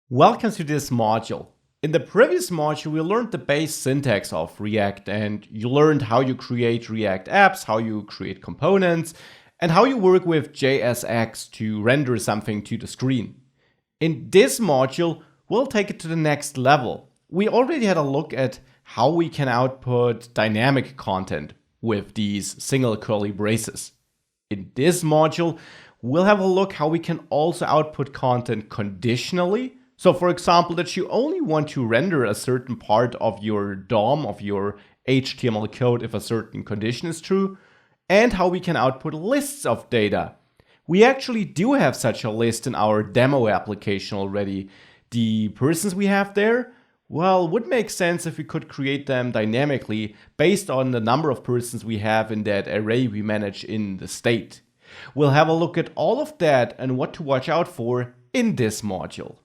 Welcome to this module. In the previous module, we learned the base syntax of React, and you learned how you create React apps, how you create components, and how you work with JSX to render something to the screen. In this module, we'll take it to the next level. We already had a look at how we can output dynamic content with these single curly braces. In this module, we'll have a look how we can also output content conditionally. So for example, that you only want to render a certain part of your DOM, of your HTML code if a certain condition is true, and how we can output lists of data. We actually do have such a list in our demo application already. The persons we have there, well, would make sense if we could create them dynamically based on the number of persons we have in that array we manage in the state. We'll have a look at all of that and what to watch out for in this module.